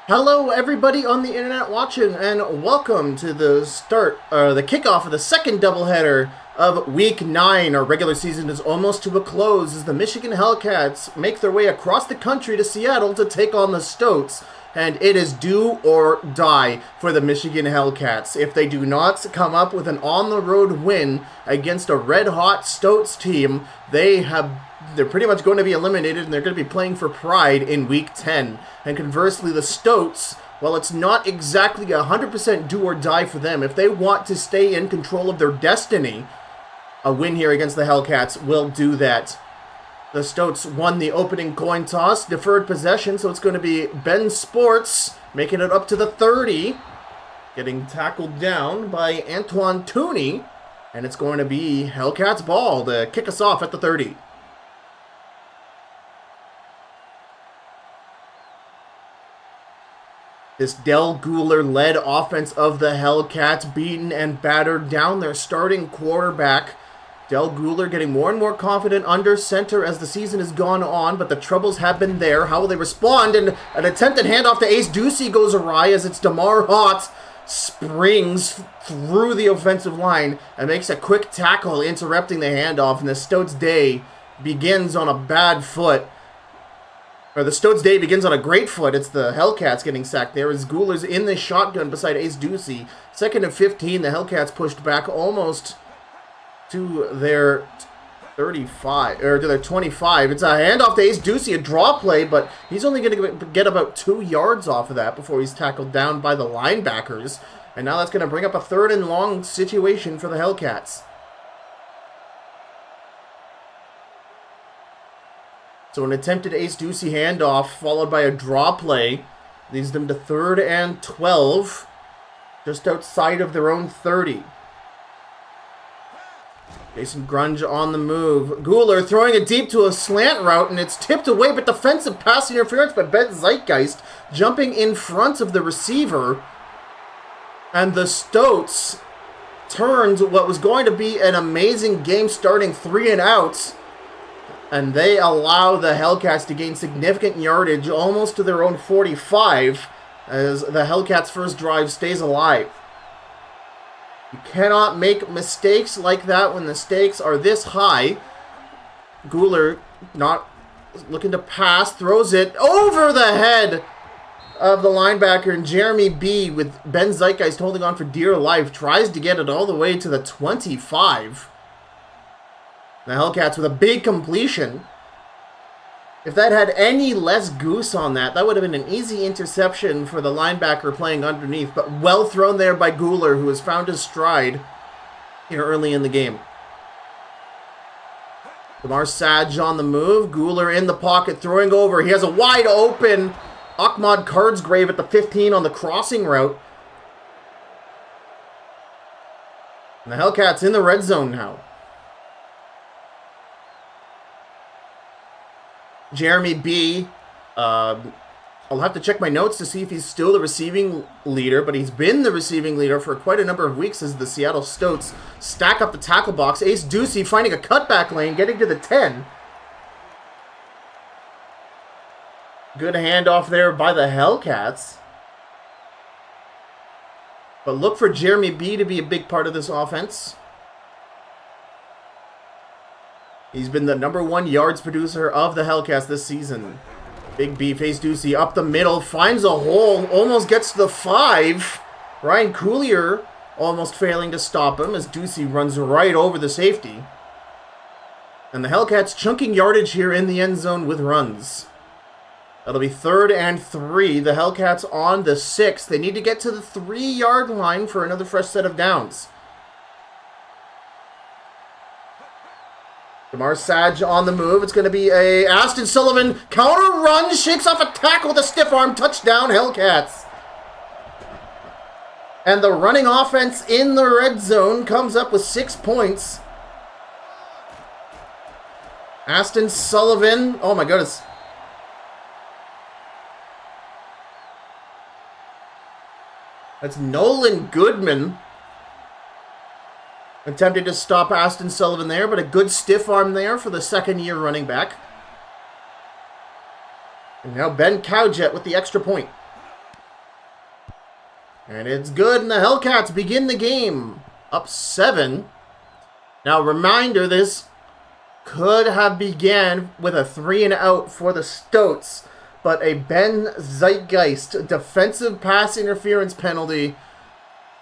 Hello, everybody on the internet watching, and welcome to the kickoff of the second doubleheader of Week 9. Our regular season is almost to a close as the Michigan Hellcats make their way across the country to Seattle to take on the Stoats. And it is do or die for the Michigan Hellcats. If they do not come up with an on-the-road win against a red-hot Stoats team, they're pretty much going to be eliminated, and they're going to be playing for pride in Week 10. And conversely, the Stoats, well, it's not exactly 100% do or die for them. If they want to stay in control of their destiny, a win here against the Hellcats will do that. The Stoats won the opening coin toss, deferred possession, so it's going to be Ben Sports making it up to the 30, getting tackled down by Antoine Tooney, and it's going to be Hellcats ball to kick us off at the 30. This Del Guler-led offense of the Hellcats beaten and battered down their starting quarterback. Del Guler getting more and more confident under center as the season has gone on, but the troubles have been there. How will they respond? And an attempted handoff to Ace Ducey goes awry as it's Damar Hott springs through the offensive line and makes a quick tackle, interrupting the handoff, and the Stoats' day begins on a bad foot. Or the Stoats' day begins on a great foot. It's the Hellcats getting sacked there as Guler's in the shotgun beside Ace Ducey. 2nd and 15, the Hellcats pushed back almost to their 35, or to their 25. It's a handoff to Ace Ducey, a draw play, but he's only going to get about 2 yards off of that before he's tackled down by the linebackers. And now that's going to bring up a 3rd and long situation for the Hellcats. So an attempted Ace Ducey handoff followed by a draw play leads them to 3rd and 12, just outside of their own 30. Jason Grunge on the move. Guler throwing it deep to a slant route, and it's tipped away, but defensive pass interference by Ben Zeitgeist jumping in front of the receiver. And the Stoats turned what was going to be an amazing game starting 3 and outs, and they allow the Hellcats to gain significant yardage almost to their own 45 as the Hellcats' first drive stays alive. You cannot make mistakes like that when the stakes are this high. Guler not looking to pass, throws it over the head of the linebacker, and Jeremy B, with Ben Zeitgeist holding on for dear life, tries to get it all the way to the 25. The Hellcats with a big completion. If that had any less goose on that, that would have been an easy interception for the linebacker playing underneath, but well thrown there by Guler, who has found his stride here early in the game. Damar Sadge on the move. Guler in the pocket, throwing over. He has a wide open Ahmad Cardsgrave at the 15 on the crossing route. And the Hellcats in the red zone now. Jeremy B, I'll have to check my notes to see if he's still the receiving leader, but he's been the receiving leader for quite a number of weeks as the Seattle Stoats stack up the tackle box. Ace Ducey finding a cutback lane, getting to the 10. Good handoff there by the Hellcats. But look for Jeremy B to be a big part of this offense. He's been the #1 yards producer of the Hellcats this season. Big B, Ace Ducey up the middle, finds a hole, almost gets to the 5. Ryan Coulier almost failing to stop him as Ducey runs right over the safety. And the Hellcats chunking yardage here in the end zone with runs. That'll be 3rd and 3. The Hellcats on the 6. They need to get to the 3-yard line for another fresh set of downs. Damar Sadge on the move. It's going to be a Aston Sullivan counter run. Shakes off a tackle with a stiff arm. Touchdown, Hellcats. And the running offense in the red zone comes up with 6 points. Aston Sullivan. Oh my goodness. That's Nolan Goodman. Attempted to stop Aston Sullivan there, but a good stiff arm there for the second-year running back. And now Ben Cowjet with the extra point. And it's good, and the Hellcats begin the game up 7. Now, reminder, this could have began with a 3-and-out for the Stoats, but a Ben Zeitgeist defensive pass interference penalty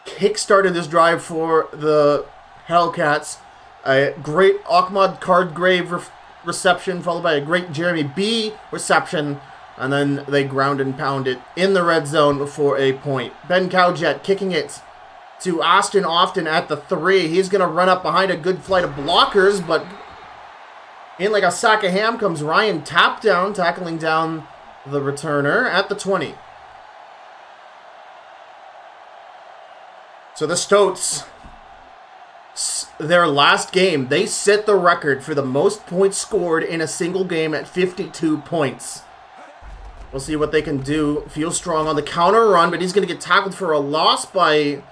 kick-started this drive for the Hellcats. A great Ahmad Cardgrave reception, followed by a great Jeremy B reception, and then they ground and pound it in the red zone for a point. Ben Cowjet kicking it to Austin Often at the 3. He's going to run up behind a good flight of blockers, but in like a sack of ham comes Ryan Tapdown, tackling down the returner at the 20. So the Stoats, their last game, they set the record for the most points scored in a single game at 52 points. We'll see what they can do. Feel strong on the counter run, but he's going to get tackled for a loss by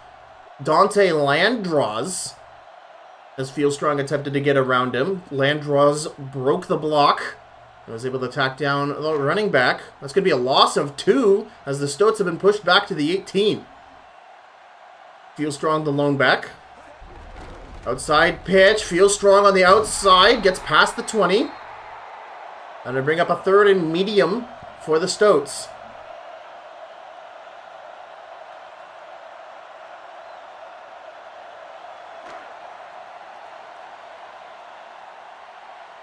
Dante Landros, as Feel Strong attempted to get around him. Landros broke the block and was able to tack down the running back. That's going to be a loss of 2, as the Stoats have been pushed back to the 18. Feel Strong, the lone back. Outside pitch. Feel Strong on the outside. Gets past the 20. And to bring up a 3rd and medium for the Stoats.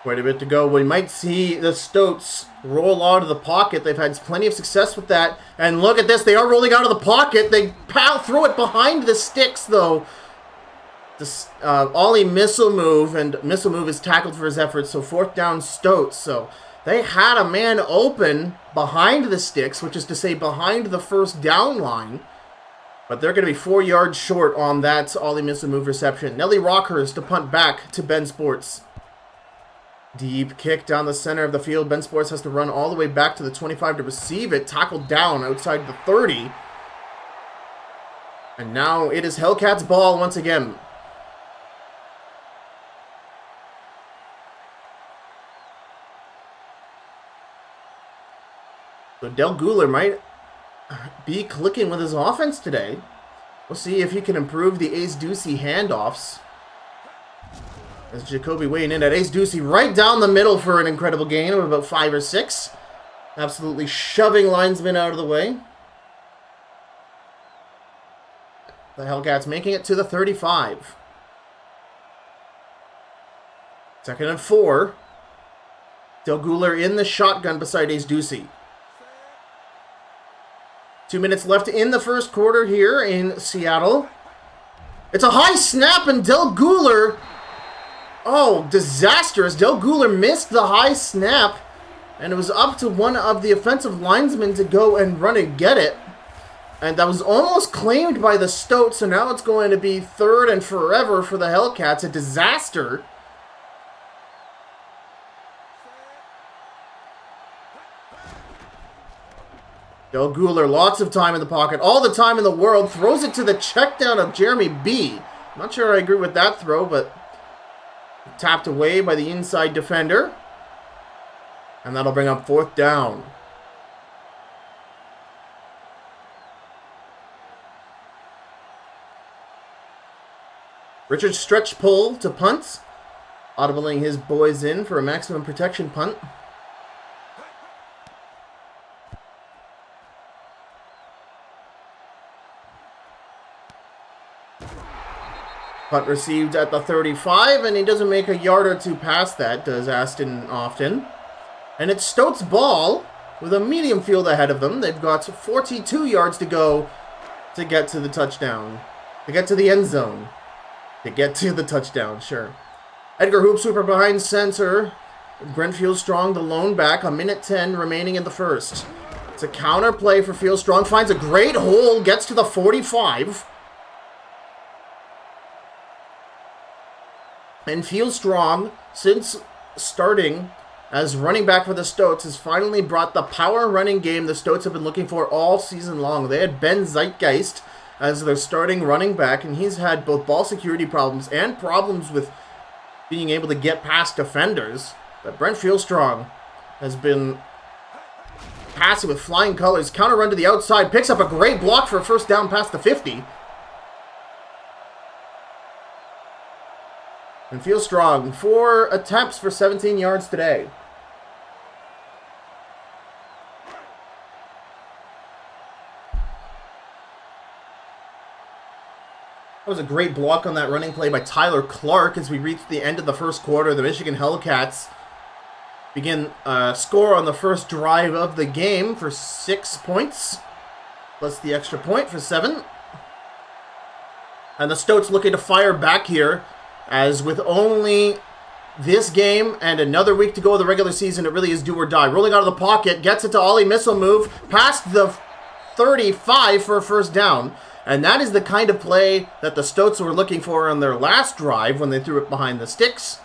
Quite a bit to go. We might see the Stoats roll out of the pocket. They've had plenty of success with that. And look at this. They are rolling out of the pocket. They throw it behind the sticks, though. This Ollie missile move, and missile move is tackled for his efforts. So 4th down Stoats. So they had a man open behind the sticks, which is to say behind the 1st down line. But they're going to be 4 yards short on that Ollie missile move reception. Nelly Rockhurst to punt back to Ben Sports. Deep kick down the center of the field. Ben Sports has to run all the way back to the 25 to receive it. Tackled down outside the 30. And now it is Hellcats ball once again. So Del Guler might be clicking with his offense today. We'll see if he can improve the Ace Ducey handoffs. As Jacoby weighing in at Ace Ducey right down the middle for an incredible gain of about 5 or 6. Absolutely shoving linesmen out of the way. The Hellcats making it to the 35. 2nd and 4. Del Guler in the shotgun beside Ace Ducey. 2 minutes left in the first quarter here in Seattle. It's a high snap, and Del Guler... Oh, disastrous. Del Guler missed the high snap, and it was up to one of the offensive linemen to go and run and get it. And that was almost claimed by the Stoats, so now it's going to be 3rd and forever for the Hellcats. A disaster. Del Guler, lots of time in the pocket, all the time in the world, throws it to the check down of Jeremy B. Not sure I agree with that throw, but tapped away by the inside defender. And that'll bring up 4th down. Richard stretch pull to punt. Audibling his boys in for a maximum protection punt. Punt received at the 35, and he doesn't make a yard or 2 past that, does Aston Often. And it's Stoats ball with a medium field ahead of them. They've got 42 yards to go to get to the touchdown. To get to the end zone. To get to the touchdown, sure. Edgar Hoopswooper behind center. Brent Fieldstrong, the lone back, a minute 10 remaining in the first. It's a counter play for Fieldstrong. Finds a great hole, gets to the 45. And Fieldstrong, since starting as running back for the Stoats, has finally brought the power running game the Stoats have been looking for all season long. They had Ben Zeitgeist as their starting running back, and he's had both ball security problems and problems with being able to get past defenders. But Brent Fieldstrong has been passing with flying colors. Counter run to the outside. Picks up a great block for a first down past the 50. And feels strong. 4 attempts for 17 yards today. That was a great block on that running play by Tyler Clark as we reached the end of the first quarter. The Michigan Hellcats begin score on the first drive of the game for 6 points, plus the extra point for 7. And the Stoats looking to fire back here, as with only this game and another week to go of the regular season, it really is do or die. Rolling out of the pocket, gets it to Ollie missile move, past the 35 for a first down. And that is the kind of play that the Stoats were looking for on their last drive when they threw it behind the sticks.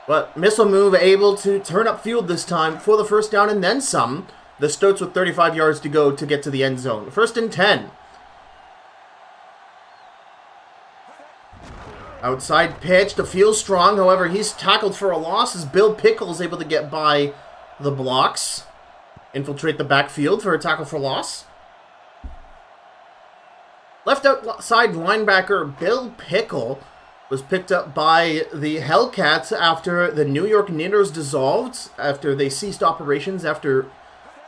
But missile move able to turn up field this time for the first down and then some. The Stoats with 35 yards to go to get to the end zone. 1st and 10. Outside pitch to Feel Strong. However, he's tackled for a loss as Bill Pickle is able to get by the blocks. Infiltrate the backfield for a tackle for loss. Left outside linebacker Bill Pickle was picked up by the Hellcats after the New York Knitters dissolved, after they ceased operations after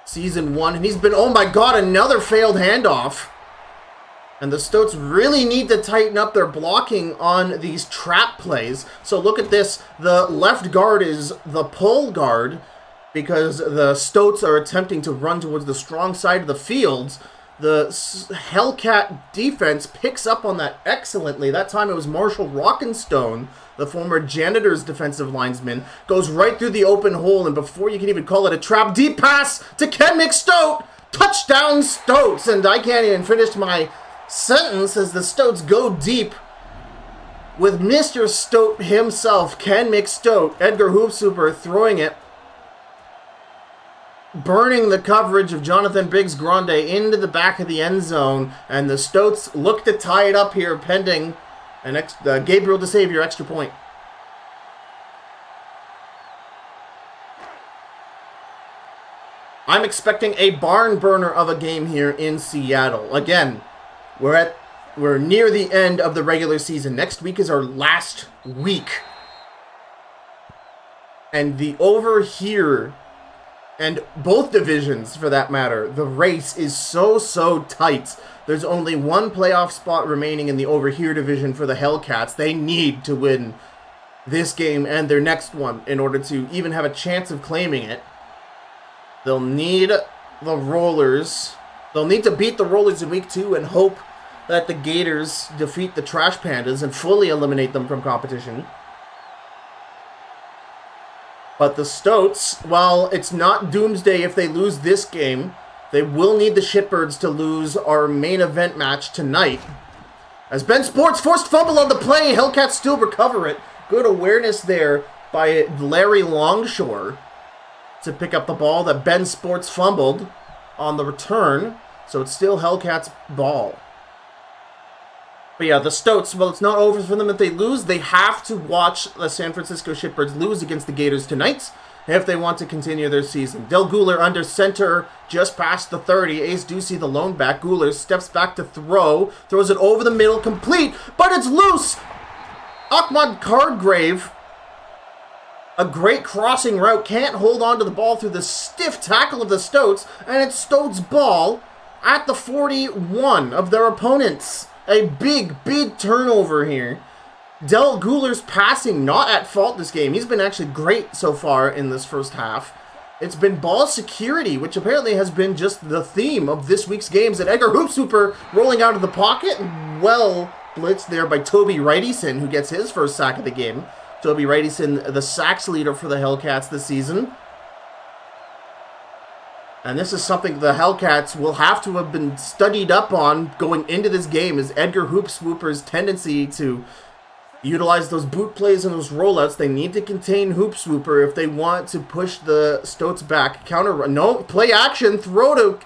Season 1. And he's been, oh my god, another failed handoff. And the Stoats really need to tighten up their blocking on these trap plays. So look at this. The left guard is the pull guard because the Stoats are attempting to run towards the strong side of the field. The Hellcat defense picks up on that excellently. That time it was Marshall Rockenstone, the former Janitor's defensive linesman, goes right through the open hole, and before you can even call it a trap, deep pass to Ken McStoat! Touchdown Stoats! And I can't even finish my sentence as the Stoats go deep with Mr. Stoat himself, Ken McStoat, Edgar Hoopsooper throwing it, burning the coverage of Jonathan Biggs-Grande into the back of the end zone, and the Stoats look to tie it up here pending an Gabriel DeSavior extra point. I'm expecting a barn burner of a game here in Seattle. Again, we're near the end of the regular season. Next week is our last week. And the over here, and both divisions, for that matter, the race is so tight. There's only one playoff spot remaining in the over here division for the Hellcats. They need to win this game and their next one in order to even have a chance of claiming it. They'll need the Rollers. They'll need to beat the Rollers in week 2 and hope that the Gators defeat the Trash Pandas and fully eliminate them from competition. But the Stoats, while it's not doomsday if they lose this game, they will need the Shitbirds to lose our main event match tonight. As Ben Sports forced fumble on the play, Hellcats still recover it. Good awareness there by Larry Longshore to pick up the ball that Ben Sports fumbled on the return. So it's still Hellcats' ball. But yeah, the Stoats, well, it's not over for them if they lose. They have to watch the San Francisco Shitbirds lose against the Gators tonight if they want to continue their season. Del Guler under center, just past the 30. Ace Ducey, the lone back. Guler steps back to throw, throws it over the middle, complete, but it's loose! Ahmad Cardgrave, a great crossing route, can't hold on to the ball through the stiff tackle of the Stoats, and it's Stoats' ball at the 41 of their opponents. A big turnover here. Del Guler's passing not at fault this game. He's been actually great so far in this first half. It's been ball security, which apparently has been just the theme of this week's games. And Edgar Hoopsooper rolling out of the pocket. Well blitzed there by Toby Wrightyson, who gets his first sack of the game. Toby Wrightyson, the sacks leader for the Hellcats this season. And this is something the Hellcats will have to have been studied up on going into this game, is Edgar Hoopswooper's tendency to utilize those boot plays and those rollouts. They need to contain Hoopswooper if they want to push the Stoats back. Counter, no, play action, throw to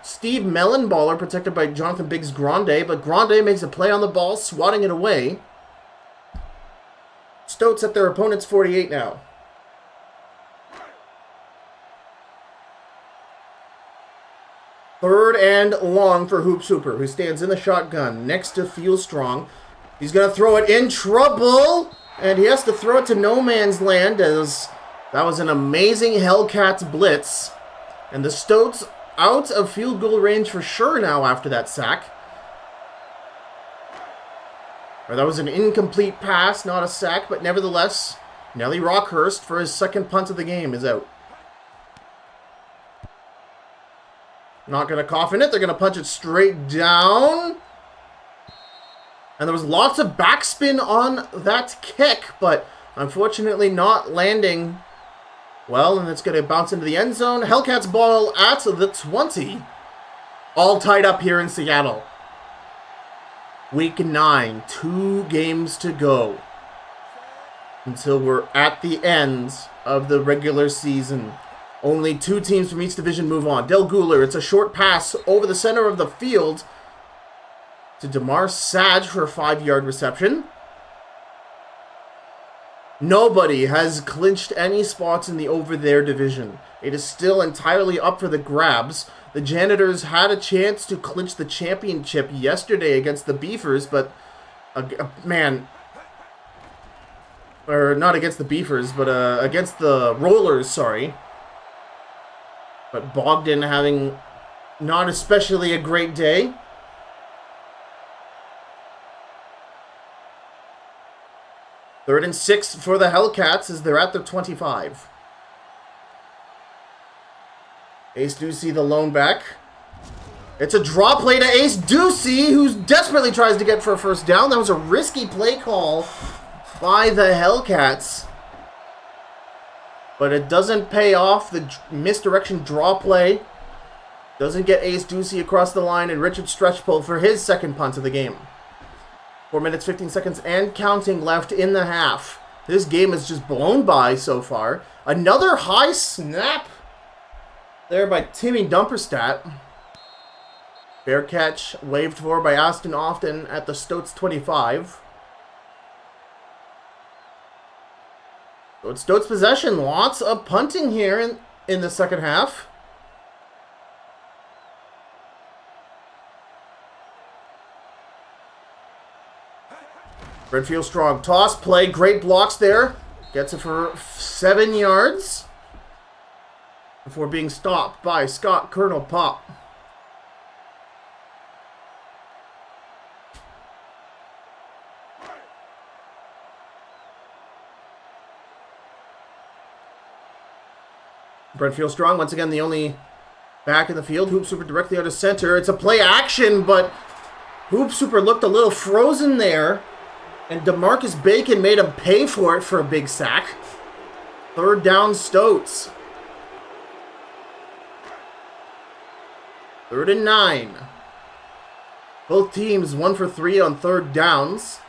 Steve Mellenballer, protected by Jonathan Biggs-Grande, but Grande makes a play on the ball, swatting it away. Stoats at their opponent's 48 now. Third and long for Hoops Hooper, who stands in the shotgun next to Feel Strong. He's going to throw it in trouble, and he has to throw it to no man's land as that was an amazing Hellcats blitz. And the Stoats out of field goal range for sure now after that sack. Or that was an incomplete pass, not a sack, but nevertheless, Nelly Rockhurst for his second punt of the game is out. Not going to cough in it. They're going to punch it straight down. And there was lots of backspin on that kick, but unfortunately not landing well, and it's going to bounce into the end zone. Hellcats ball at the 20. All tied up here in Seattle. Week 9, 2 games to go until we're at the end of the regular season. Only 2 teams from each division move on. Del Guler, it's a short pass over the center of the field to Damar Sage for a 5-yard reception. Nobody has clinched any spots in the over there division. It is still entirely up for the grabs. The Janitors had a chance to clinch the championship yesterday against the Beefers, but man, or not against the Beefers, but against the Rollers, sorry. But Bogdan having not especially a great day. Third and 6 for the Hellcats as they're at their 25. Ace Ducey, the lone back. It's a draw play to Ace Ducey, who desperately tries to get for a first down. That was a risky play call by the Hellcats. But it doesn't pay off. The misdirection draw play doesn't get Ace Ducey across the line, and Richard Stretchpole for his second punt of the game. 4 minutes, 15 seconds, and counting left in the half. This game is just blown by so far. Another high snap there by Timmy Dumperstadt. Fair catch waved for by Aston Often at the Stoats 25. So it's Stoats possession. Lots of punting here in the second half. Redfield strong. Toss play. Great blocks there. Gets it for 7 yards before being stopped by Scott Colonel Pop. Brentfield strong. Once again, the only back in the field. Hoop Super directly out of center. It's a play action, but Hoop Super looked a little frozen there. And DeMarcus Bacon made him pay for it for a big sack. Third down, Stoats. 3rd and 9. Both teams 1 for 3 on third downs.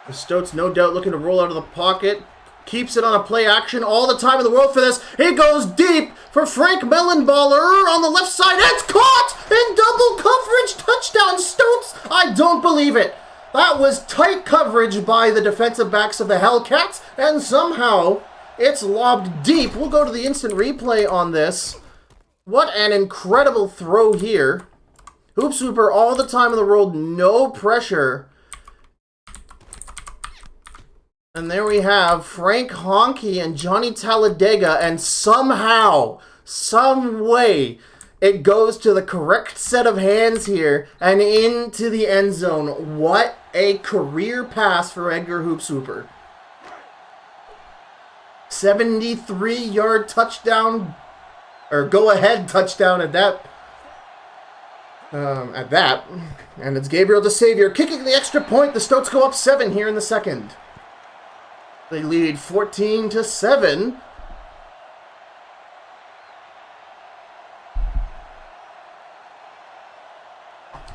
The Stoats no doubt looking to roll out of the pocket. Keeps it on a play action all the time in the world for this. He goes deep for Frank Mellenballer on the left side. It's caught in double coverage. Touchdown, Stoats. I don't believe it. That was tight coverage by the defensive backs of the Hellcats, and somehow it's lobbed deep. We'll go to the instant replay on this. What an incredible throw here. Hoop Super all the time in the world, no pressure. And there we have Frank Honky and Johnny Talladega, and somehow, some way, it goes to the correct set of hands here and into the end zone. What a career pass for Edgar Hoop Super. 73-yard touchdown, or go-ahead touchdown at that. And it's Gabriel DeSavior kicking the extra point. The Stoats go up 7 here in the second. They lead 14-7.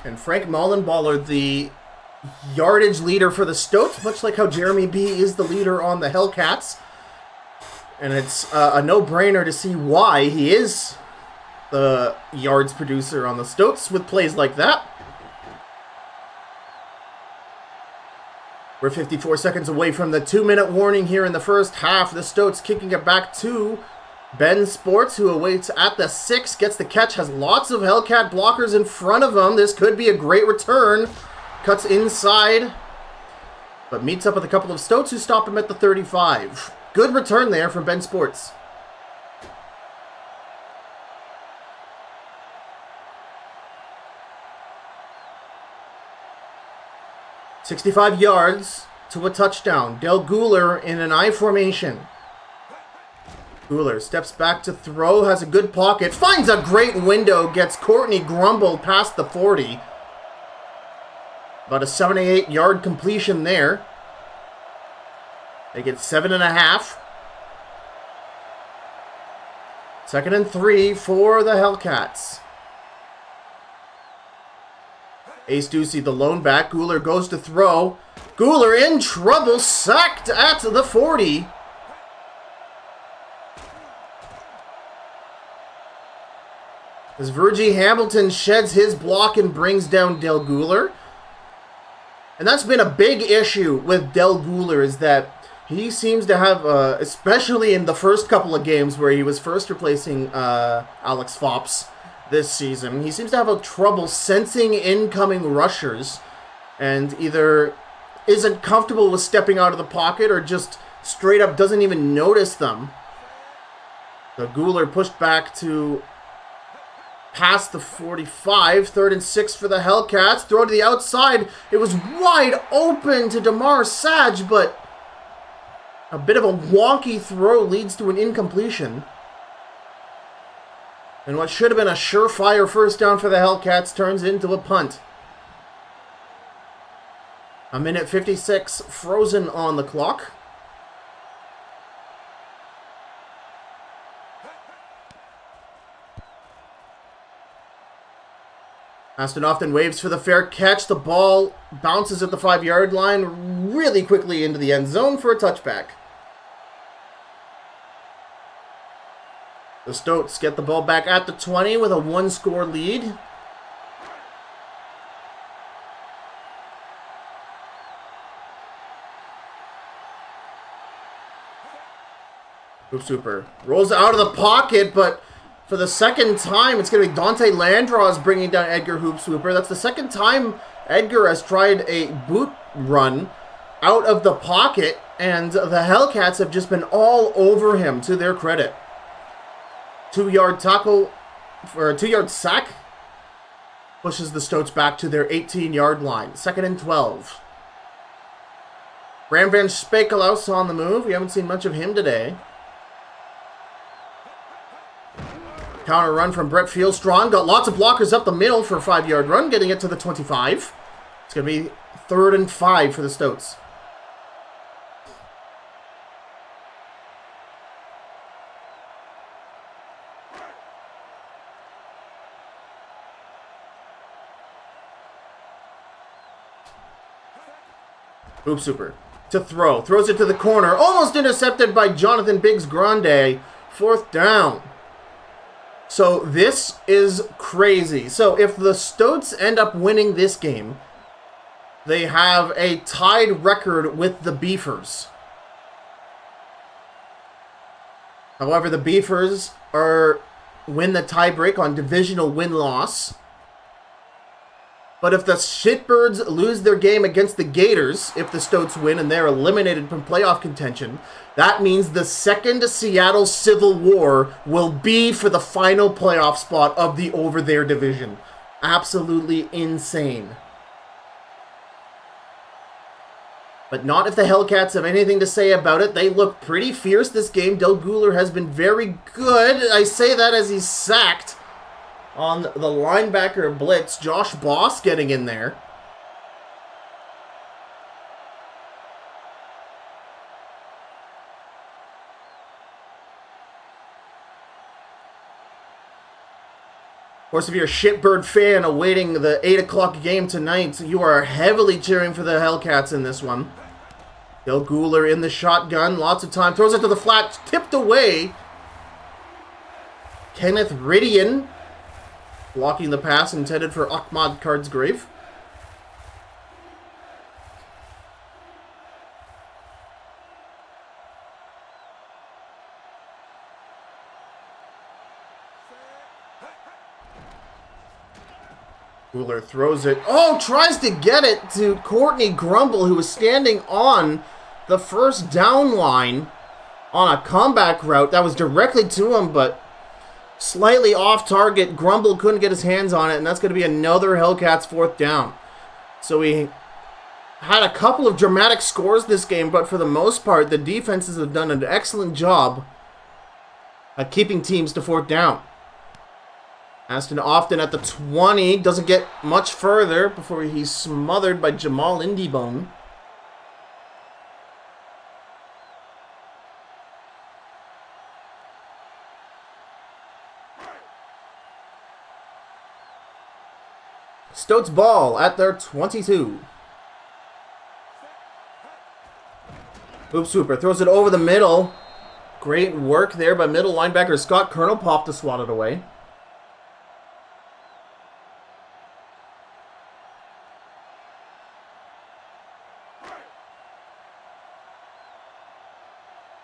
And Frank Mullenballer, the yardage leader for the Stoats, much like how Jeremy B is the leader on the Hellcats. And it's a no-brainer to see why he is the yards producer on the Stoats with plays like that. We're 54 seconds away from the 2-minute warning here in the first half. The Stoats kicking it back to Ben Sports, who awaits at the 6, gets the catch, has lots of Hellcat blockers in front of him. This could be a great return. Cuts inside, but meets up with a couple of Stoats who stop him at the 35. Good return there from Ben Sports. "65 yards to a touchdown. Del Guler in an I formation. Guler steps back to throw, has a good pocket, finds a great window, gets Courtney Grumble past the 40. About a 78-yard completion there. They get 7.5. 2nd and 3 for the Hellcats. Ace Ducey, the lone back. Guler goes to throw. Guler in trouble, sacked at the 40. As Virgie Hamilton sheds his block and brings down Del Guler. And that's been a big issue with Del Guler, is that he seems to have, especially in the first couple of games where he was first replacing Alex Fops this season, he seems to have a trouble sensing incoming rushers and either isn't comfortable with stepping out of the pocket or just straight up doesn't even notice them. So Guler pushed back to past the 45, 3rd and 6 for the Hellcats. Throw to the outside. It was wide open to Damar Sage, but a bit of a wonky throw leads to an incompletion. And what should have been a surefire first down for the Hellcats turns into a punt. A minute 56 frozen on the clock. Aston often waves for the fair catch. The ball bounces at the 5-yard line really quickly into the end zone for a touchback. The Stoats get the ball back at the 20 with a 1-score lead. Hoop Super rolls out of the pocket, but for the second time, it's going to be Dante Landros bringing down Edgar Hoop Swooper. That's the second time Edgar has tried a boot run out of the pocket, and the Hellcats have just been all over him, to their credit. 2-yard tackle, or a 2-yard sack, pushes the Stoats back to their 18-yard line. 2nd and 12. Bram Van Spekelaus on the move. We haven't seen much of him today. Counter run from Brett Fieldstrong. Got lots of blockers up the middle for a 5-yard run, getting it to the 25. It's going to be 3rd and 5 for the Stoats. Hoop Super to throw. Throws it to the corner. Almost intercepted by Jonathan Biggs Grande. 4th down. So this is crazy. So if the Stoats end up winning this game, they have a tied record with the Beefers. However, the Beefers win the tiebreak on divisional win-loss. But if the Shitbirds lose their game against the Gators, if the Stoats win and they're eliminated from playoff contention, that means the second Seattle Civil War will be for the final playoff spot of the Over There division. Absolutely insane. But not if the Hellcats have anything to say about it. They look pretty fierce this game. Del Guler has been very good. I say that as he's sacked on the linebacker blitz. Josh Boss getting in there. Of course, if you're a Shitbird fan awaiting the 8 o'clock game tonight, you are heavily cheering for the Hellcats in this one. Del Guler in the shotgun, lots of time, throws it to the flat, tipped away. Kenneth Ridian blocking the pass intended for Ahmad Cardsgrave. Guler throws it. Oh, tries to get it to Courtney Grumble, who was standing on the first down line on a comeback route. That was directly to him, but slightly off target. Grumble couldn't get his hands on it, and that's going to be another Hellcats 4th down. So we had a couple of dramatic scores this game, but for the most part, the defenses have done an excellent job at keeping teams to 4th down. Aston often at the 20, doesn't get much further before he's smothered by Jamal Indybone. Stoats ball at their 22. Hoop Swooper throws it over the middle. Great work there by middle linebacker Scott Colonel. Popped to swat it away.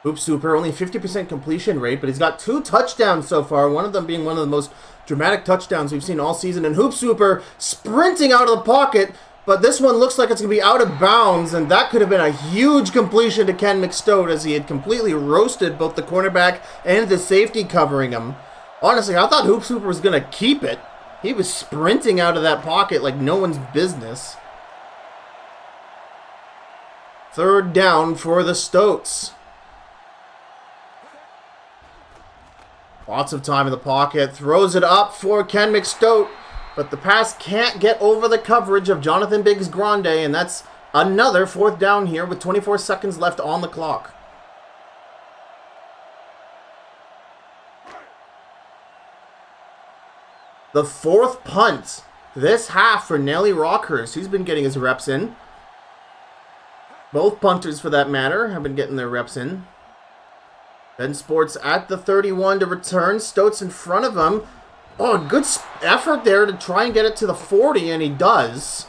Hoop Swooper, only 50% completion rate, but he's got 2 touchdowns so far, one of them being one of the most dramatic touchdowns we've seen all season. And Hoop Swooper sprinting out of the pocket, but this one looks like it's going to be out of bounds, and that could have been a huge completion to Ken McStoat as he had completely roasted both the cornerback and the safety covering him. Honestly, I thought Hoop Swooper was going to keep it. He was sprinting out of that pocket like no one's business. 3rd down for the Stoats. Lots of time in the pocket. Throws it up for Ken McStoat. But the pass can't get over the coverage of Jonathan Biggs Grande. And that's another 4th down here with 24 seconds left on the clock. The 4th punt this half for Nelly Rockhurst. He's been getting his reps in. Both punters, for that matter, have been getting their reps in. Ben Sports at the 31 to return. Stoats in front of him. Oh, good effort there to try and get it to the 40, and he does.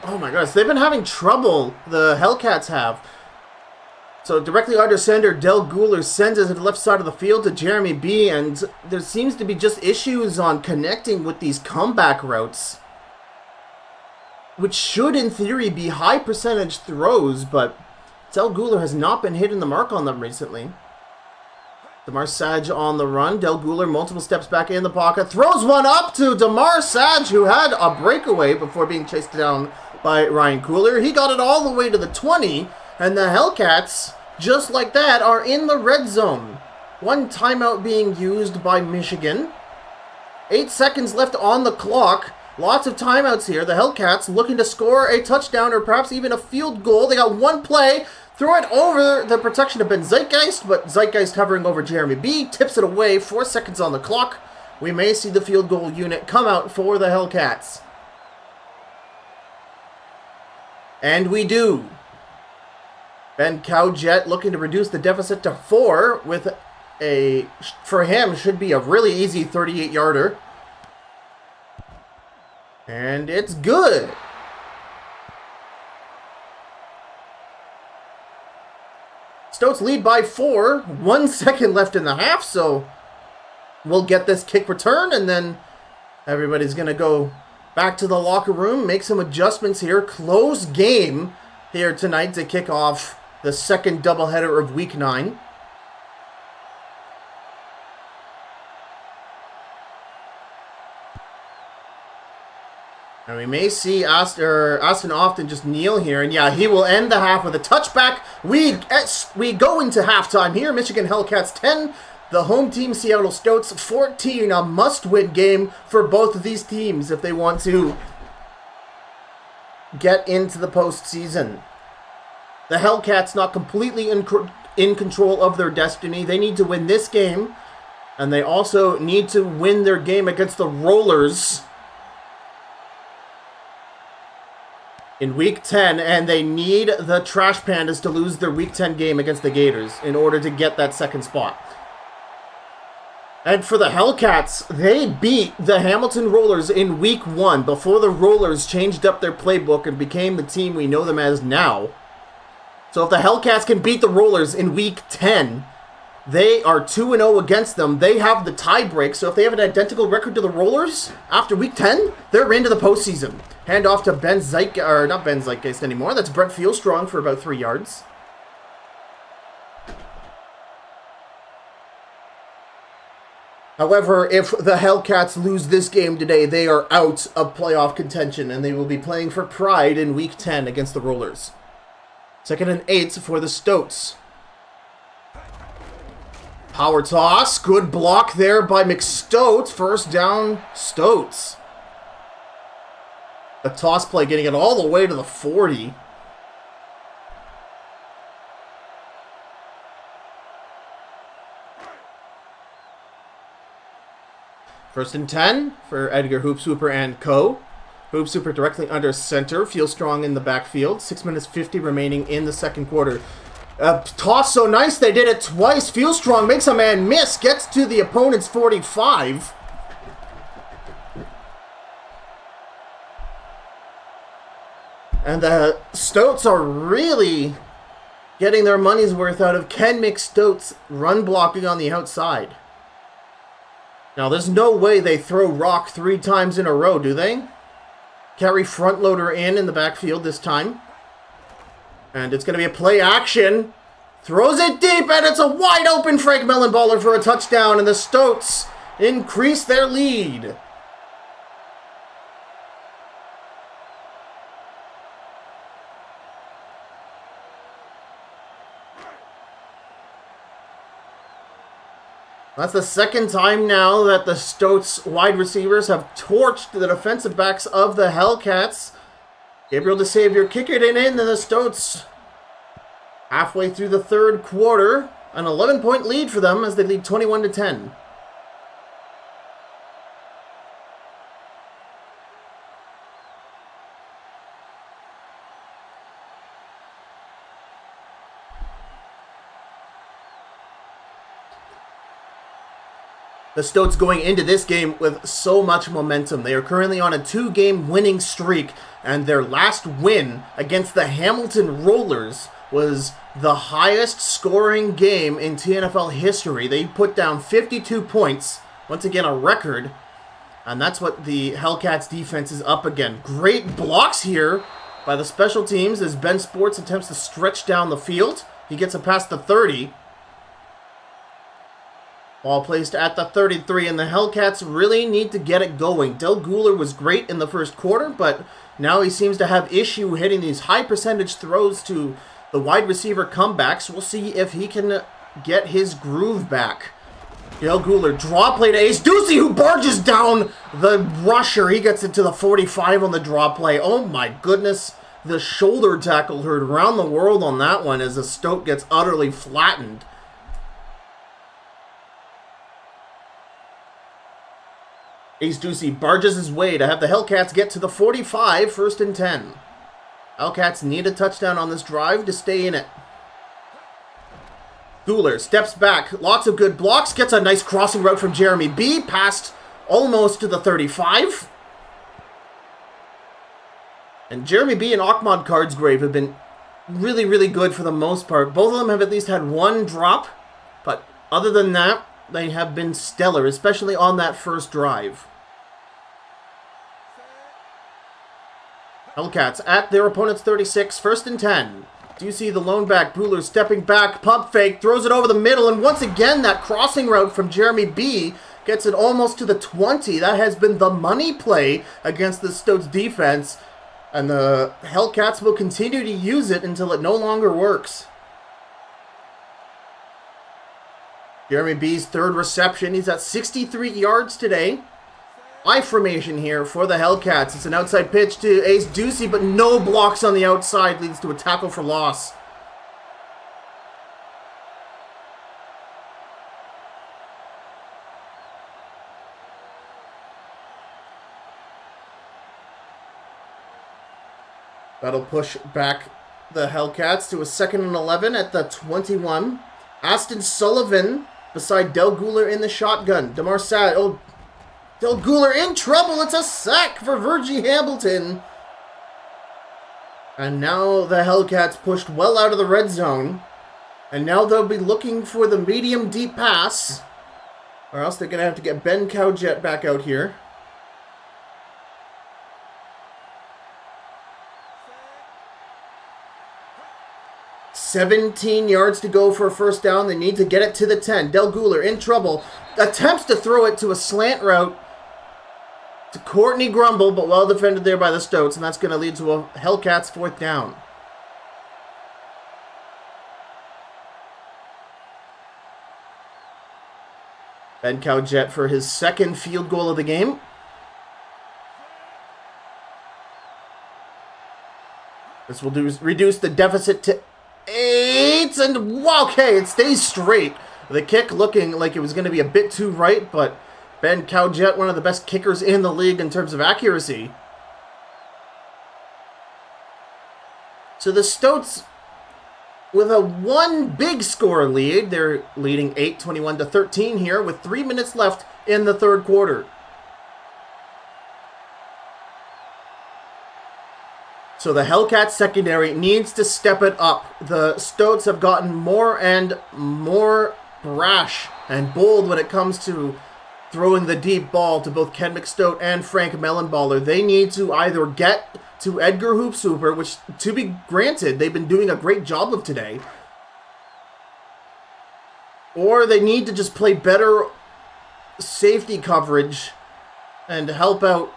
Oh my gosh, they've been having trouble, the Hellcats have. So directly under center, Del Guler sends it to the left side of the field to Jeremy B. And there seems to be just issues on connecting with these comeback routes, which should, in theory, be high percentage throws, but Del Guler has not been hitting the mark on them recently. Damar Sage on the run. Del Guler multiple steps back in the pocket. Throws one up to Damar Sage, who had a breakaway before being chased down by Ryan Cooler. He got it all the way to the 20. And the Hellcats, just like that, are in the red zone. 1 timeout being used by Michigan. 8 seconds left on the clock. Lots of timeouts here. The Hellcats looking to score a touchdown or perhaps even a field goal. They got 1 play. Throw it over the protection of Ben Zeitgeist, but Zeitgeist hovering over Jeremy B. Tips it away. 4 seconds on the clock. We may see the field goal unit come out for the Hellcats. And we do. Ben Cowjet looking to reduce the deficit to 4 with a, for him, should be a really easy 38-yarder. And it's good. Stoats lead by 4. 1 second left in the half, so we'll get this kick return, and then everybody's going to go back to the locker room, make some adjustments here. Close game here tonight to kick off the second doubleheader of Week 9. And we may see Aston Often just kneel here. And yeah, he will end the half with a touchback. We go into halftime here. Michigan Hellcats 10. The home team, Seattle Stoats 14. A must-win game for both of these teams if they want to get into the postseason. The Hellcats not completely in control of their destiny. They need to win this game. And they also need to win their game against the Rollers in Week 10. And they need the Trash Pandas to lose their Week 10 game against the Gators in order to get that second spot. And for the Hellcats, they beat the Hamilton Rollers in Week 1 before the Rollers changed up their playbook and became the team we know them as now. So if the Hellcats can beat the Rollers in Week 10, they are 2-0 against them. They have the tiebreak, so if they have an identical record to the Rollers after Week 10, they're into the postseason. Hand off to Ben Zeitgeist, or not Ben Zeitgeist anymore. That's Brent Fieldstrong for about 3 yards. However, if the Hellcats lose this game today, they are out of playoff contention, and they will be playing for pride in Week 10 against the Rollers. 2nd and 8 for the Stoats. Power toss. Good block there by McStoats. First down, Stoats. A toss play getting it all the way to the 40. First and 10 for Edgar Hoopswooper and co. Hoopswooper directly under center. Feels strong in the backfield. 6 minutes 50 remaining in the second quarter. Toss so nice they did it twice. Feels strong, makes a man miss. Gets to the opponent's 45. And the Stoats are really getting their money's worth out of Ken McStoats run blocking on the outside. Now, there's no way they throw rock 3 times in a row, do they? Carry front loader in the backfield this time. And it's going to be a play action. Throws it deep, and it's a wide open Frank Mellenballer for a touchdown, and the Stoats increase their lead. That's the second time now that the Stoats wide receivers have torched the defensive backs of the Hellcats. Gabriel DeSavior kicking it in, and the Stoats halfway through the third quarter. An 11-point lead for them as they lead 21-10. The Stoats going into this game with so much momentum. They are currently on a 2-game winning streak, and their last win against the Hamilton Rollers was the highest scoring game in TNFL history. They put down 52 points, once again a record, and that's what the Hellcats defense is up again. Great blocks here by the special teams as Ben Sports attempts to stretch down the field. He gets it past the 30. Ball placed at the 33, and the Hellcats really need to get it going. Del Guler was great in the first quarter, but now he seems to have issue hitting these high percentage throws to the wide receiver comebacks. We'll see if he can get his groove back. Del Guler, draw play to Ace Ducey, who barges down the rusher. He gets it to the 45 on the draw play. Oh my goodness. The shoulder tackle heard around the world on that one as the Stoat gets utterly flattened. Ace Ducey barges his way to have the Hellcats get to the 45, 1st and 10. Hellcats need a touchdown on this drive to stay in it. Guler steps back, lots of good blocks, gets a nice crossing route from Jeremy B, past almost to the 35. And Jeremy B and Ahmad Cardsgrave have been really, really good for the most part. Both of them have at least had one drop, but other than that, they have been stellar, especially on that first drive. Hellcats at their opponent's 36, 1st and 10. Do you see the lone back, Buhler stepping back, pump fake, throws it over the middle, and once again that crossing route from Jeremy B gets it almost to the 20. That has been the money play against the Stoats defense, and the Hellcats will continue to use it until it no longer works. Jeremy B's third reception. He's at 63 yards today. I formation here for the Hellcats. It's an outside pitch to Ace Ducey, but no blocks on the outside. Leads to a tackle for loss. That'll push back the Hellcats to a 2nd and 11 at the 21. Aston Sullivan beside Del Guler in the shotgun. DeMarsad, oh, Del Guler in trouble. It's a sack for Virgie Hamilton. And now the Hellcats pushed well out of the red zone. And now they'll be looking for the medium deep pass. Or else they're going to have to get Ben Cowjet back out here. $17 yards to go for a first down. They need to get it to the 10. Del Guler in trouble. Attempts to throw it to a slant route to Courtney Grumble, but well defended there by the Stoats, and that's going to lead to a Hellcats fourth down. Ben Cowjet for his second field goal of the game. This will reduce the deficit to 8, and okay, it stays straight. The kick looking like it was going to be a bit too right, but Ben Cowjet, one of the best kickers in the league in terms of accuracy. So the Stoats, with a one big score lead, they're leading 21 to 13 here with 3 minutes left in the third quarter. So the Hellcats secondary needs to step it up. The Stoats have gotten more and more brash and bold when it comes to throwing the deep ball to both Ken McStoat and Frank Mellenballer. They need to either get to Edgar Hoopsooper, which, to be granted, they've been doing a great job of today, or they need to just play better safety coverage and help out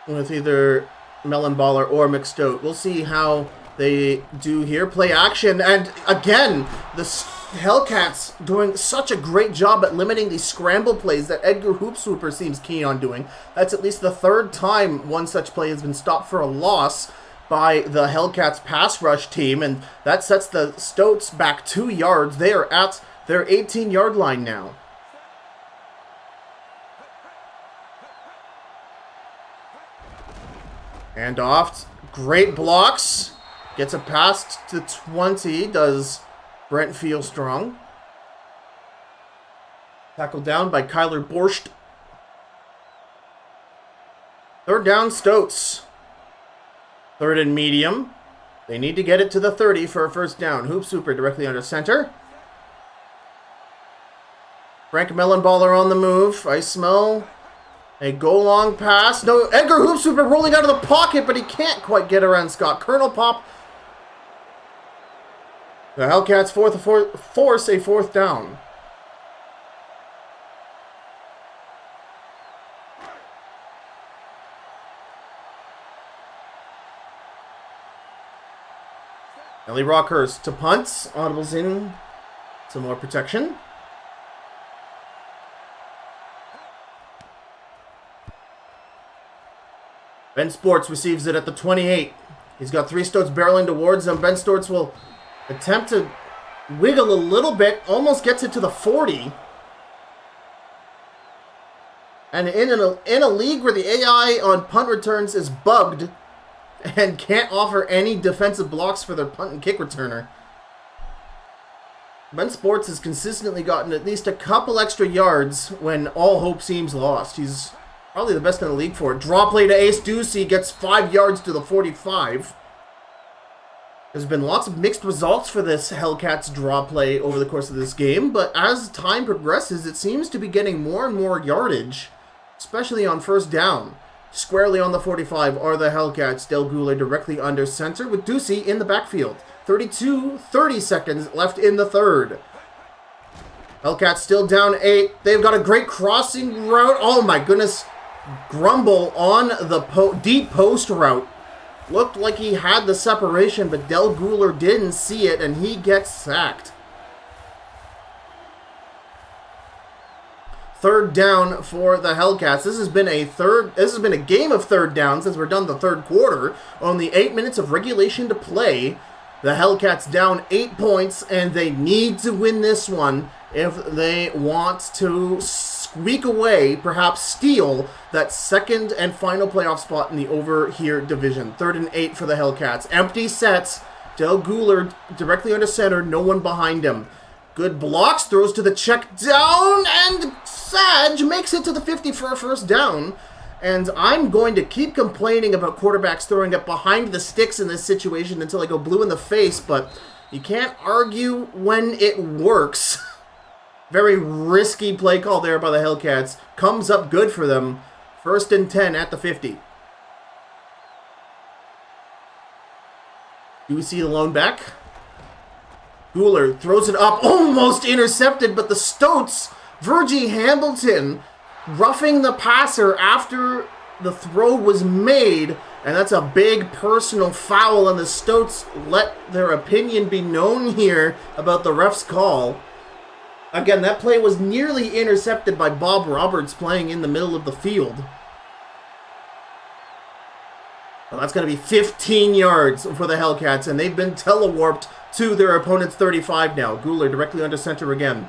with either Mellenballer or McStoat. We'll see how they do here. Play action, and again, the Hellcats doing such a great job at limiting these scramble plays that Edgar Hoopswooper seems keen on doing. That's at least the third time one such play has been stopped for a loss by the Hellcats pass rush team, and that sets the Stoats back 2 yards. They are at their 18-yard line now. And off, great blocks. Gets a pass to 20, does Brent Feelstrong. Tackled down by Kyler Borscht. Third down, Stoats. Third and medium. They need to get it to the 30 for a first down. Hoopsooper directly under center. Frank Mellenballer on the move. I smell a go-long pass. No, Edgar Hoopsooper rolling out of the pocket, but he can't quite get around Scott Colonel Pop. The Hellcats force a fourth down. Ellie Rockhurst to punts. Audibles in. Some more protection. Ben Sports receives it at the 28. He's got 3 Stoats barreling towards him. Ben Sports will attempt to wiggle a little bit. Almost gets it to the 40. And in a league where the AI on punt returns is bugged and can't offer any defensive blocks for their punt and kick returner, Ben Sports has consistently gotten at least a couple extra yards when all hope seems lost. He's probably the best in the league for it. Draw play to Ace Ducey, gets 5 yards to the 45. There's been lots of mixed results for this Hellcats draw play over the course of this game, but as time progresses, it seems to be getting more and more yardage, especially on first down. Squarely on the 45 are the Hellcats. Del Guler directly under center with Ducey in the backfield. 30 seconds left in the third. Hellcats still down 8. They've got a great crossing route. Oh my goodness. Grumble on the deep post route. Looked like he had the separation, but Del Guler didn't see it, and he gets sacked. Third down for the Hellcats. This has been a game of third down since we're done the third quarter. Only 8 minutes of regulation to play. The Hellcats down 8 points, and they need to win this one if they want to squeak away, perhaps steal, that second and final playoff spot in the Over Here division. 3rd and 8 for the Hellcats. Empty sets. Del Guler directly under center, no one behind him. Good blocks, throws to the check down, and Sage makes it to the 50 for a first down. And I'm going to keep complaining about quarterbacks throwing it behind the sticks in this situation until I go blue in the face, but you can't argue when it works. Very risky play call there by the Hellcats. Comes up good for them. 1st and 10 at the 50. Do we see the lone back? Guler throws it up, almost intercepted, but the Stoats, Virgie Hamilton, roughing the passer after the throw was made, and that's a big personal foul, and the Stoats let their opinion be known here about the ref's call. Again, that play was nearly intercepted by Bob Roberts playing in the middle of the field. Well, that's going to be 15 yards for the Hellcats, and they've been telewarped to their opponent's 35 now. Guler directly under center again.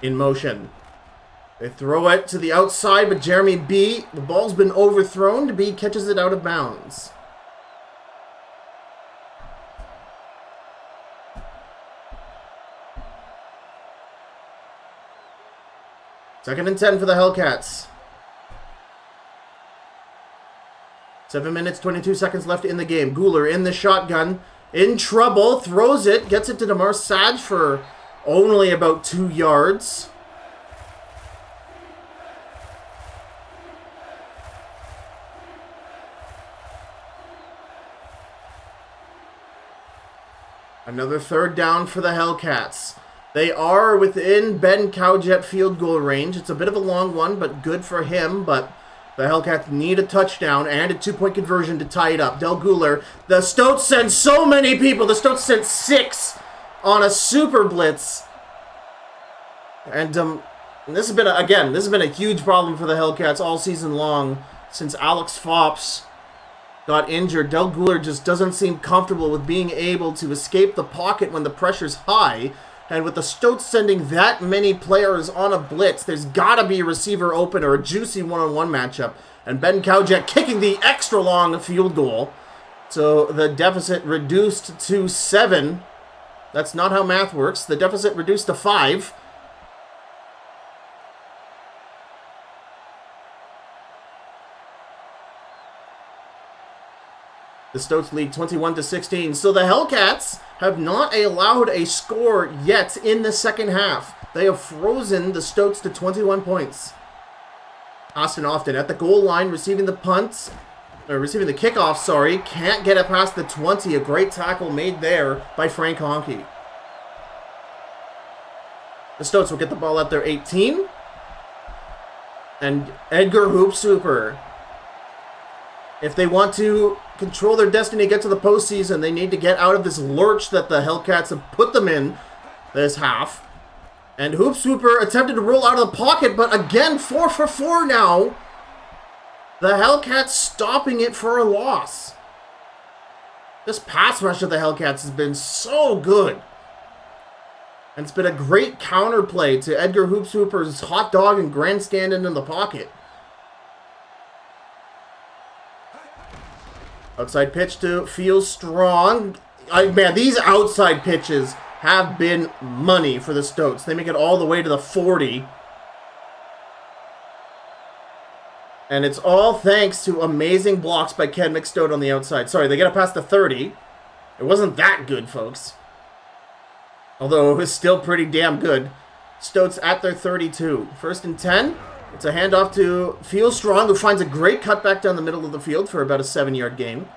In motion. They throw it to the outside, but Jeremy B, the ball's been overthrown. B catches it out of bounds. Second and 10 for the Hellcats. 7 minutes, 22 seconds left in the game. Guler in the shotgun. In trouble. Throws it. Gets it to DeMar Sage for only about 2 yards. Another third down for the Hellcats. They are within Ben Cowjet field goal range. It's a bit of a long one, but good for him. But the Hellcats need a touchdown and a 2-point conversion to tie it up. Del Guler, the Stoats sent so many people. The Stoats sent 6 on a super blitz. And this has been, this has been a huge problem for the Hellcats all season long since Alex Fops got injured. Del Guler just doesn't seem comfortable with being able to escape the pocket when the pressure's high. And with the Stoats sending that many players on a blitz, there's got to be a receiver open or a juicy one-on-one matchup. And Ben Cowjet kicking the extra long field goal. So the deficit reduced to 7. That's not how math works. The deficit reduced to 5. The Stoats lead 21-16. So the Hellcats have not allowed a score yet in the second half. They have frozen the Stoats to 21 points. Austin Often at the goal line, receiving the kickoff, sorry. Can't get it past the 20. A great tackle made there by Frank Honke. The Stoats will get the ball at their 18. And Edgar Hoopsooper. If they want to control their destiny, get to the postseason, they need to get out of this lurch that the Hellcats have put them in this half. And Hoopsooper attempted to roll out of the pocket, but again, 4 for 4 now. The Hellcats stopping it for a loss. This pass rush of the Hellcats has been so good. And it's been a great counterplay to Edgar Hoopsooper's hot dog and grandstanding in the pocket. Outside pitch to Feel Strong. Man, these outside pitches have been money for the Stoats. They make it all the way to the 40. And it's all thanks to amazing blocks by Ken McStoat on the outside. Sorry, they get it past the 30. It wasn't that good, folks. Although it was still pretty damn good. Stoats at their 32. 1st and 10. It's a handoff to Feel Strong, who finds a great cutback down the middle of the field for about a 7-yard gain.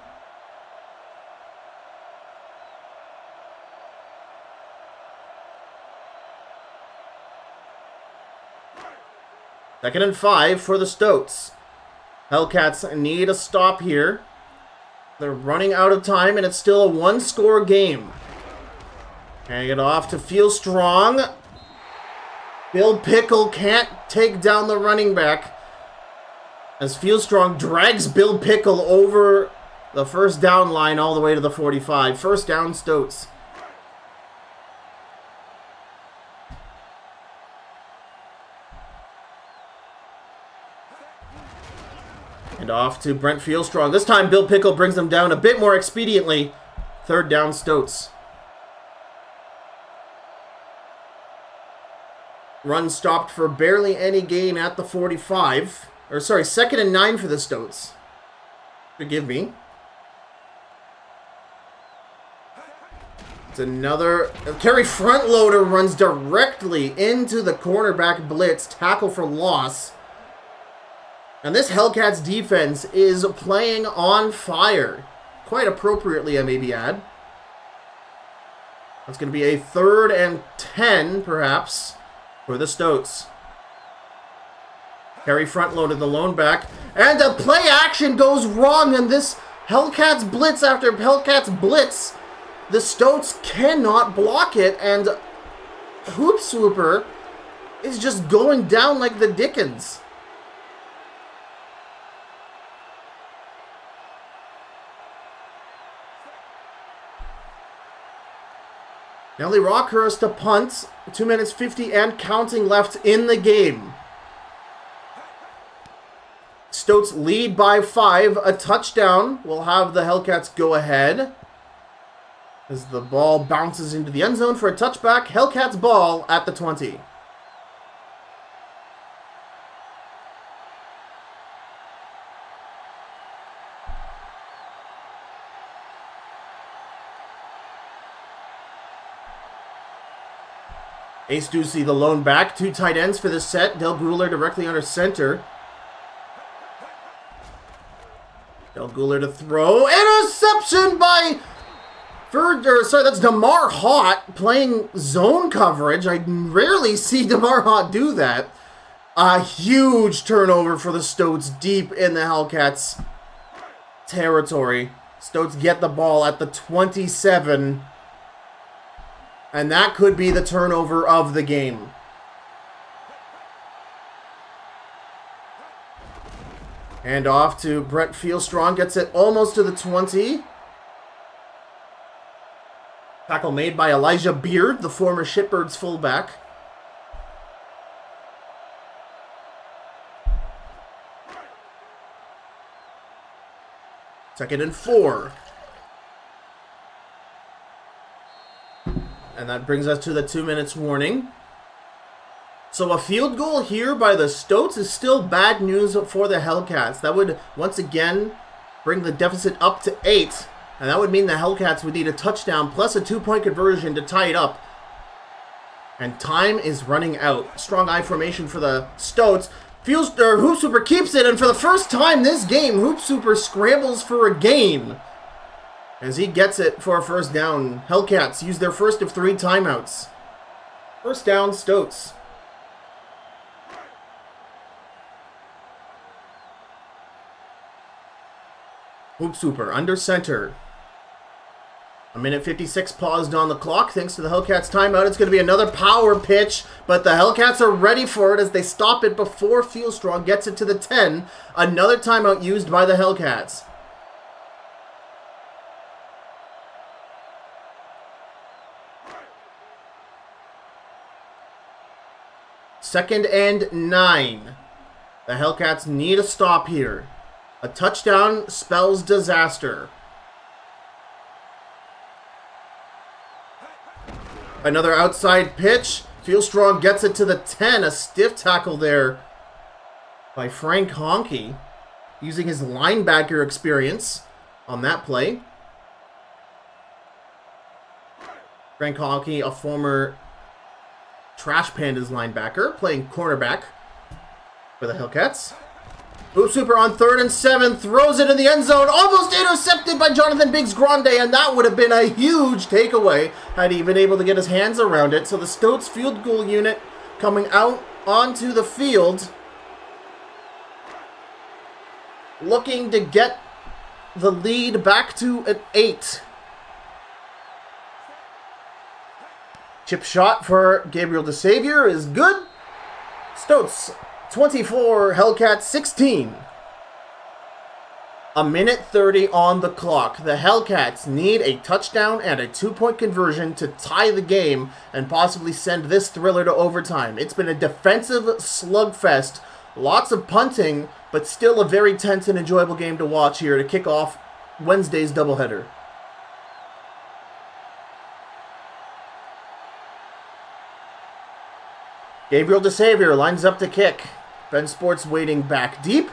Second and 5 for the Stoats. Hellcats need a stop here. They're running out of time, and it's still a 1-score game. Hang it off to Feel Strong. Bill Pickle can't take down the running back as Feel Strong drags Bill Pickle over the first down line all the way to the 45. First down, Stoats. And off to Brent Fieldstrong. This time, Bill Pickle brings them down a bit more expediently. Third down, Stoats. Run stopped for barely any gain at the 45. Or sorry, 2nd and 9 for the Stoats. Forgive me. It's another... Kerry front loader runs directly into the cornerback blitz. Tackle for loss. And this Hellcats defense is playing on fire. Quite appropriately, I maybe add. That's going to be a 3rd and 10, perhaps, for the Stoats. Kerry front-loaded the lone back. And the play action goes wrong in this Hellcats blitz after Hellcats blitz. The Stoats cannot block it, and Hoop Swooper is just going down like the Dickens. Nelly Rockhurst to punt. 2 minutes 50 and counting left in the game. Stoats lead by 5. A touchdown will have the Hellcats go ahead. As the ball bounces into the end zone for a touchback. Hellcats ball at the 20. Ace Ducey, the lone back. 2 tight ends for the set. Del Guler directly under center. Del Guler to throw. Interception by... that's DeMar Hott playing zone coverage. I rarely see DeMar Hott do that. A huge turnover for the Stoats deep in the Hellcats territory. Stoats get the ball at the 27. And that could be the turnover of the game. And off to Brent Fieldstrong. Gets it almost to the 20. Tackle made by Elijah Beard, the former Shitbirds fullback. Second and 4. And that brings us to the 2 minutes warning. So a field goal here by the Stoats is still bad news for the Hellcats. That would, once again, bring the deficit up to 8. And that would mean the Hellcats would need a touchdown plus a 2-point conversion to tie it up. And time is running out. Strong I formation for the Stoats. Hoop Super keeps it, and for the first time this game, Hoop Super scrambles for a gain. As he gets it for a first down. Hellcats use their first of 3 timeouts. First down, Stoats. Hoop Super under center. A minute 56 paused on the clock thanks to the Hellcats timeout. It's going to be another power pitch, but the Hellcats are ready for it as they stop it before Fieldstrong gets it to the 10. Another timeout used by the Hellcats. Second and 9. The Hellcats need a stop here. A touchdown spells disaster. Another outside pitch. Fieldstrong gets it to the 10. A stiff tackle there by Frank Honke, using his linebacker experience on that play. Frank Honke, a former Trash Pandas linebacker, playing cornerback for the Hellcats. Hoop Super on 3rd and 7, throws it in the end zone, almost intercepted by Jonathan Biggs Grande, and that would have been a huge takeaway had he been able to get his hands around it. So the Stoats field goal unit coming out onto the field, looking to get the lead back to an 8. Chip shot for Gabriel DeSavior is good. Stoats 24, Hellcats 16. A minute 30 on the clock. The Hellcats need a touchdown and a 2-point conversion to tie the game and possibly send this thriller to overtime. It's been a defensive slugfest Lots of punting, but still a very tense and enjoyable game to watch here to kick off Wednesday's doubleheader. Gabriel DeSavior lines up to kick. Ben Sports waiting back deep.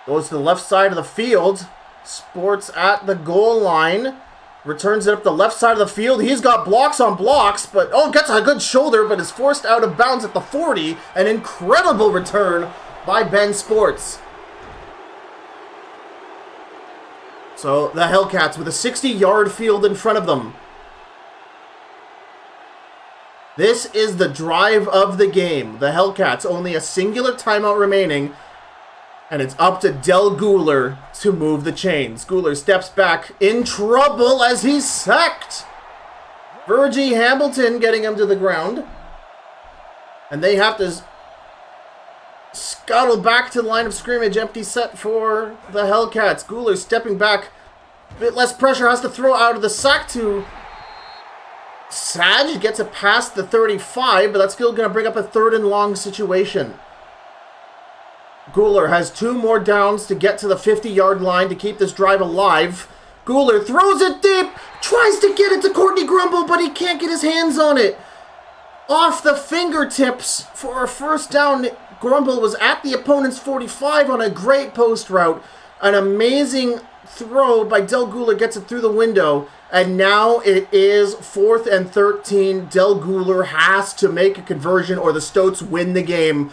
Goes to the left side of the field. Sports at the goal line. Returns it up the left side of the field. He's got blocks on blocks, but gets a good shoulder, but is forced out of bounds at the 40. An incredible return by Ben Sports. So the Hellcats with a 60-yard field in front of them. This is the drive of the game. The Hellcats, only a singular timeout remaining, and it's up to Del Guler to move the chains. Guler steps back in trouble as he's sacked. Virgie Hamilton getting him to the ground. And they have to scuttle back to the line of scrimmage. Empty set for the Hellcats. Guler stepping back. A bit less pressure. Has to throw out of the sack to Sag. Gets it past the 35, but that's still going to bring up a 3rd and long situation. Guler has 2 more downs to get to the 50-yard line to keep this drive alive. Guler throws it deep, tries to get it to Courtney Grumble, but he can't get his hands on it. Off the fingertips for a 1st down. Grumble was at the opponent's 45 on a great post route. An amazing throw by Del Guler gets it through the window. And now it is 4th and 13. Del Guler has to make a conversion or the Stoats win the game.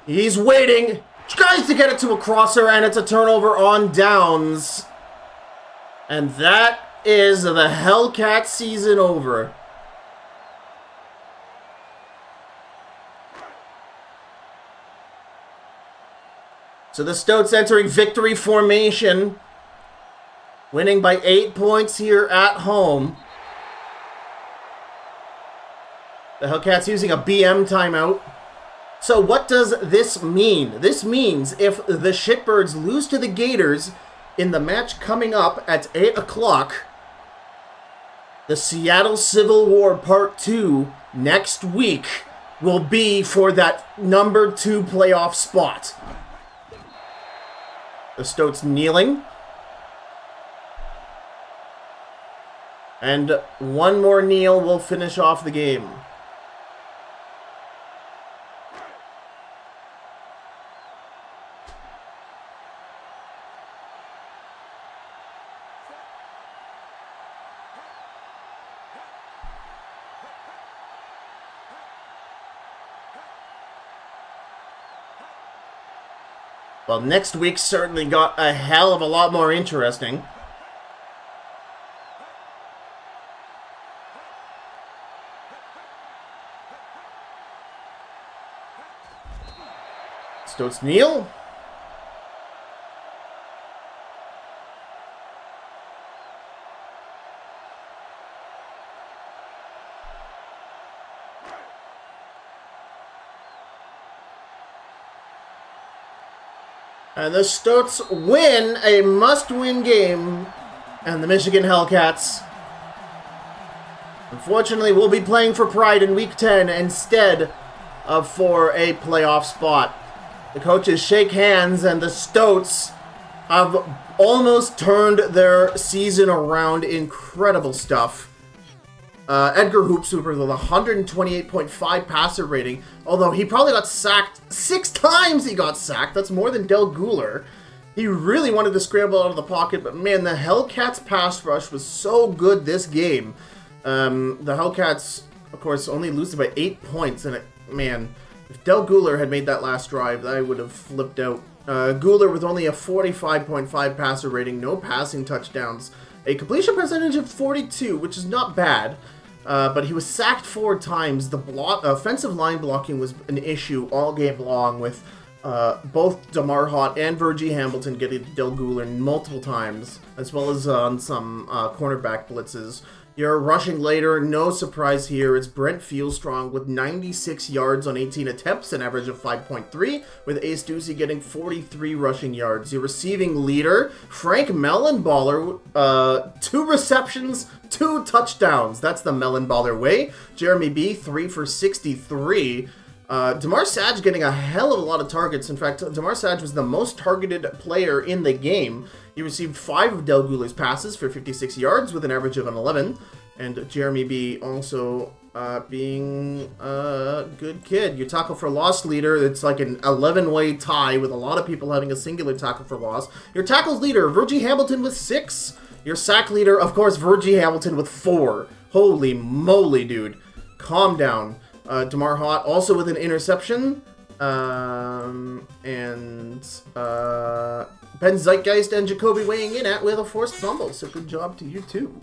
He's waiting, tries to get it to a crosser, and it's a turnover on downs. And that is the Hellcat season over. So the Stoats entering victory formation, winning by 8 points here at home. The Hellcats using a BM timeout. So what does this mean? This means if the Shitbirds lose to the Gators in the match coming up at 8 o'clock, the Seattle Civil War Part 2 next week will be for that number 2 playoff spot. The Stoats kneeling. And one more kneel will finish off the game. Well, next week certainly got a hell of a lot more interesting. Stoats kneel. And the Stoats win a must-win game, and the Michigan Hellcats, unfortunately, will be playing for pride in Week 10 instead of for a playoff spot. The coaches shake hands, and the Stoats have almost turned their season around. Incredible stuff. Edgar Hoopsooper with a 128.5 passer rating, although he probably got sacked 6 times. He got sacked. That's more than Del Guler. He really wanted to scramble out of the pocket, but man, the Hellcats pass rush was so good this game. The Hellcats, of course, only lose by 8 points, and man, if Del Guler had made that last drive, I would have flipped out. Guler with only a 45.5 passer rating, no passing touchdowns, a completion percentage of 42, which is not bad. But he was sacked 4 times. The offensive line blocking was an issue all game long, with both Damar Hott and Virgie Hamilton getting to Del Guler multiple times, as well as on some cornerback blitzes. You're rushing later, no surprise here. It's Brent Fieldstrong with 96 yards on 18 attempts, an average of 5.3, with Ace Ducey getting 43 rushing yards. Your receiving leader, Frank Mellenballer, 2 receptions, 2 touchdowns. That's the Mellenballer way. Jeremy B, 3 for 63. Damar Sage getting a hell of a lot of targets. In fact, Damar Sage was the most targeted player in the game. He received 5 of Del Goulet's passes for 56 yards with an average of an 11. And Jeremy B also being a good kid. Your tackle for loss leader, it's like an 11-way tie with a lot of people having a singular tackle for loss. Your tackles leader, Virgie Hamilton with 6. Your sack leader, of course, Virgie Hamilton with 4. Holy moly, dude. Calm down. DeMar Hott also with an interception. Ben Zeitgeist and Jacoby weighing in with a forced fumble. So good job to you, too.